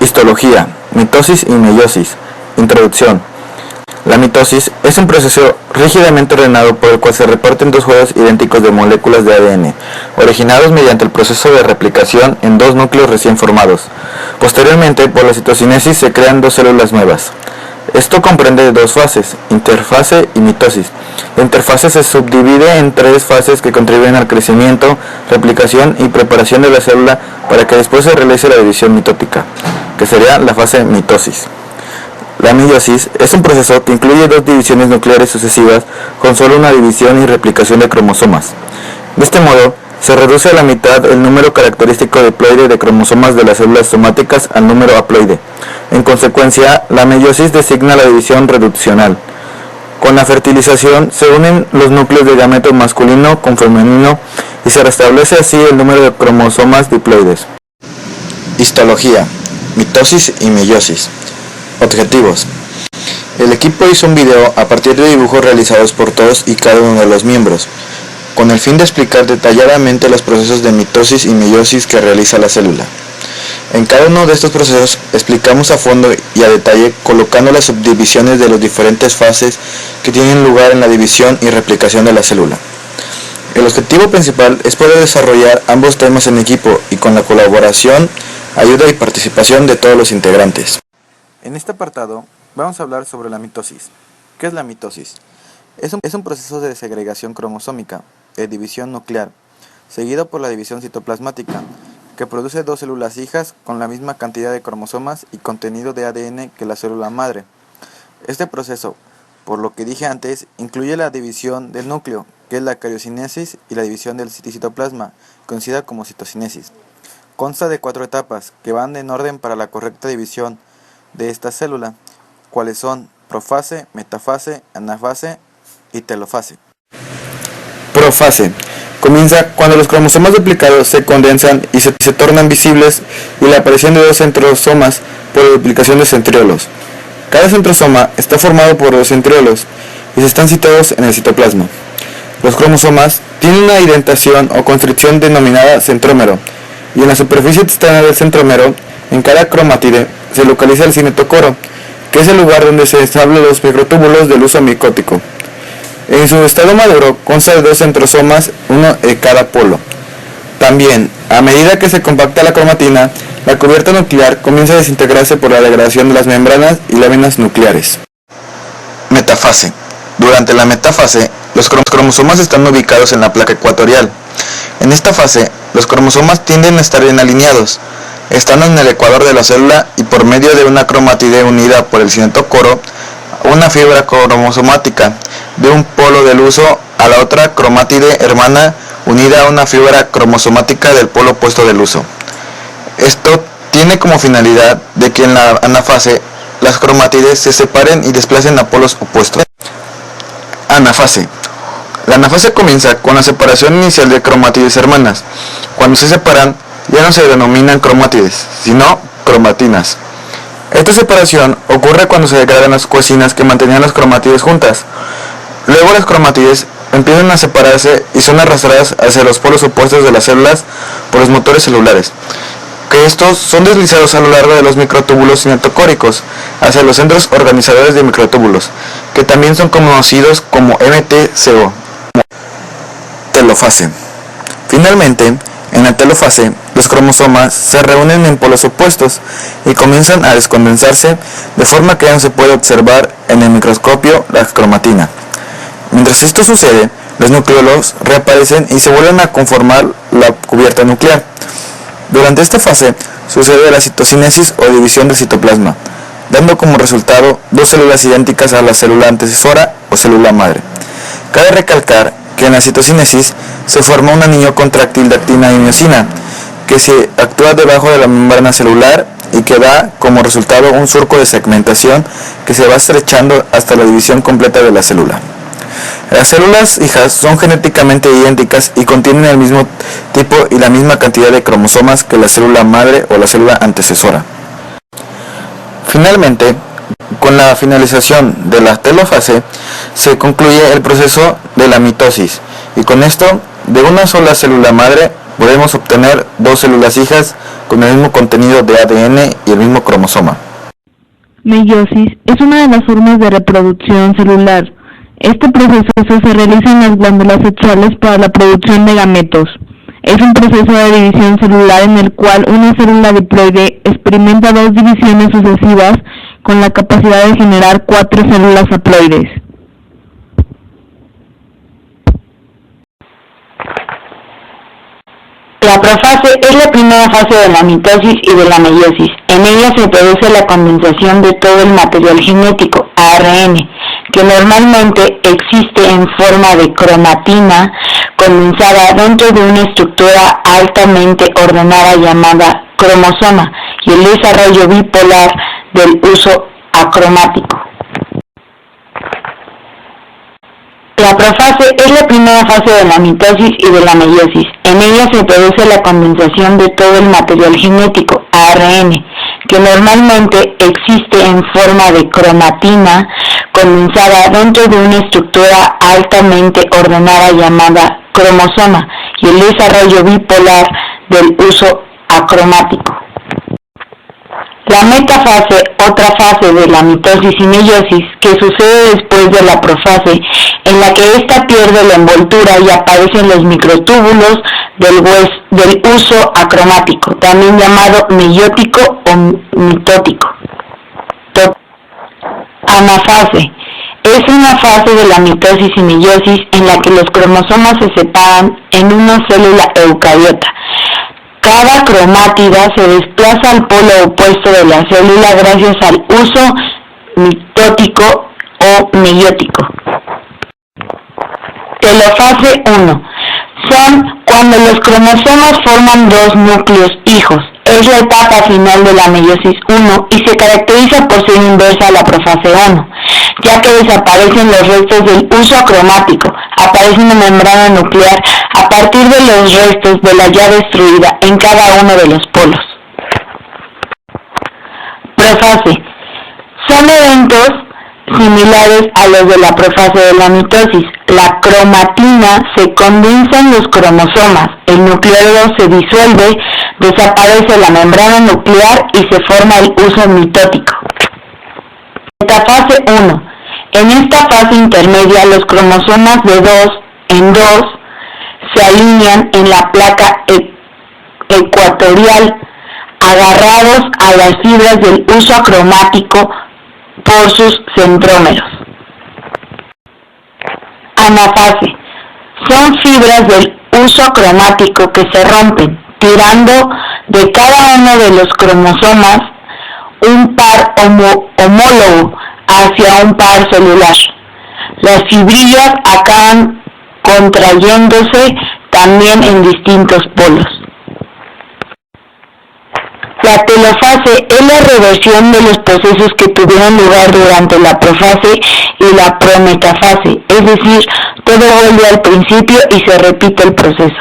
Histología, mitosis y meiosis. Introducción. La mitosis es un proceso rígidamente ordenado por el cual se reparten dos juegos idénticos de moléculas de ADN, originados mediante el proceso de replicación en dos núcleos recién formados. Posteriormente, por la citocinesis se crean dos células nuevas. Esto comprende dos fases, interfase y mitosis. La interfase se subdivide en tres fases que contribuyen al crecimiento, replicación y preparación de la célula para que después se realice la división mitótica, que sería la fase mitosis. La meiosis es un proceso que incluye dos divisiones nucleares sucesivas con solo una división y replicación de cromosomas. De este modo, se reduce a la mitad el número característico diploide de cromosomas de las células somáticas al número haploide. En consecuencia, la meiosis designa la división reduccional. Con la fertilización se unen los núcleos de gameto masculino con femenino y se restablece así el número de cromosomas diploides. Histología, mitosis y meiosis. Objetivos. El equipo hizo un video a partir de dibujos realizados por todos y cada uno de los miembros, con el fin de explicar detalladamente los procesos de mitosis y meiosis que realiza la célula. En cada uno de estos procesos explicamos a fondo y a detalle colocando las subdivisiones de las diferentes fases que tienen lugar en la división y replicación de la célula. El objetivo principal es poder desarrollar ambos temas en equipo y con la colaboración, ayuda y participación de todos los integrantes. En este apartado vamos a hablar sobre la mitosis. ¿Qué es la mitosis? Es un proceso de segregación cromosómica, de división nuclear, seguido por la división citoplasmática, que produce dos células hijas con la misma cantidad de cromosomas y contenido de ADN que la célula madre. Este proceso, por lo que dije antes, incluye la división del núcleo, que es la cariocinesis, y la división del citoplasma, conocida como citocinesis. Consta de 4 etapas, que van en orden para la correcta división de esta célula, cuales son profase, metafase, anafase y telofase. Profase. Comienza cuando los cromosomas duplicados se condensan y se tornan visibles y la aparición de dos centrosomas por duplicación de centriolos. Cada centrosoma está formado por dos centriolos y están situados en el citoplasma. Los cromosomas tienen una indentación o constricción denominada centrómero, y en la superficie externa del centrómero, en cada cromátide, se localiza el cinetocoro, que es el lugar donde se establecen los microtúbulos del uso micótico. En su estado maduro consta de dos centrosomas, uno de cada polo. También, a medida que se compacta la cromatina, la cubierta nuclear comienza a desintegrarse por la degradación de las membranas y láminas nucleares. Metafase. Durante la metafase, los cromosomas están ubicados en la placa ecuatorial. En esta fase, los cromosomas tienden a estar bien alineados, están en el ecuador de la célula y por medio de una cromátide unida por el cinetocoro, una fibra cromosomática, de un polo del uso a la otra cromátide hermana unida a una fibra cromosomática del polo opuesto del uso. Esto tiene como finalidad de que en la anafase las cromátides se separen y desplacen a polos opuestos. Anafase. La anafase comienza con la separación inicial de cromátides hermanas. Cuando se separan, ya no se denominan cromátides, sino cromatinas. Esta separación ocurre cuando se degradan las coecinas que mantenían las cromátides juntas. Luego las cromátides empiezan a separarse y son arrastradas hacia los polos opuestos de las células por los motores celulares, que estos son deslizados a lo largo de los microtúbulos cinetocóricos hacia los centros organizadores de microtúbulos, que también son conocidos como MTCO. Telofase. Finalmente, en la telofase, los cromosomas se reúnen en polos opuestos y comienzan a descondensarse de forma que ya no se puede observar en el microscopio la cromatina. Mientras esto sucede, los nucleolos reaparecen y se vuelven a conformar la cubierta nuclear. Durante esta fase sucede la citocinesis o división del citoplasma, dando como resultado dos células idénticas a la célula antecesora o célula madre. Cabe recalcar que en la citocinesis se forma un anillo contráctil de actina y miosina, que se actúa debajo de la membrana celular y que da como resultado un surco de segmentación que se va estrechando hasta la división completa de la célula. Las células hijas son genéticamente idénticas y contienen el mismo tipo y la misma cantidad de cromosomas que la célula madre o la célula antecesora. Finalmente, con la finalización de la telofase, se concluye el proceso de la mitosis, y con esto, de una sola célula madre podemos obtener dos células hijas con el mismo contenido de ADN y el mismo cromosoma. Meiosis es una de las formas de reproducción celular. Este proceso se realiza en las glándulas sexuales para la producción de gametos. Es un proceso de división celular en el cual una célula diploide experimenta dos divisiones sucesivas con la capacidad de generar 4 células haploides. La profase es la primera fase de la mitosis y de la meiosis. En ella se produce la condensación de todo el material genético, ARN, que normalmente existe en forma de cromatina condensada dentro de una estructura altamente ordenada llamada cromosoma, y el desarrollo bipolar del uso acromático. La profase es la primera fase de la mitosis y de la meiosis. En ella se produce la condensación de todo el material genético, ARN, que normalmente existe en forma de cromatina condensada dentro de una estructura altamente ordenada llamada cromosoma, y el desarrollo bipolar del uso acromático. La metafase, otra fase de la mitosis y meiosis, que sucede después de la profase, en la que ésta pierde la envoltura y aparecen los microtúbulos del uso acromático, también llamado meiótico o mitótico. Anafase es una fase de la mitosis y meiosis en la que los cromosomas se separan en una célula eucariota. Cada cromátida se desplaza al polo opuesto de la célula gracias al uso mitótico o meiótico. Telofase 1. Son cuando los cromosomas forman dos núcleos hijos. Es la etapa final de la meiosis 1 y se caracteriza por ser inversa a la profase 1, ya que desaparecen los restos del uso acromático, aparece una membrana nuclear a partir de los restos de la ya destruida en cada uno de los polos. Profase. Son eventos similares a los de la profase de la mitosis. La cromatina se condensa en los cromosomas, el nucleóide se disuelve, desaparece la membrana nuclear y se forma el uso mitótico. Metafase 1. En esta fase intermedia, los cromosomas de 2 en 2 se alinean en la placa ecuatorial, agarrados a las fibras del uso acromático por sus centrómeros. Anafase. Son fibras del uso acromático que se rompen, tirando de cada uno de los cromosomas un par homólogo hacia un par celular. Las fibrillas acaban contrayéndose también en distintos polos. La telofase es la reversión de los procesos que tuvieron lugar durante la profase y la prometafase, es decir, todo vuelve al principio y se repite el proceso.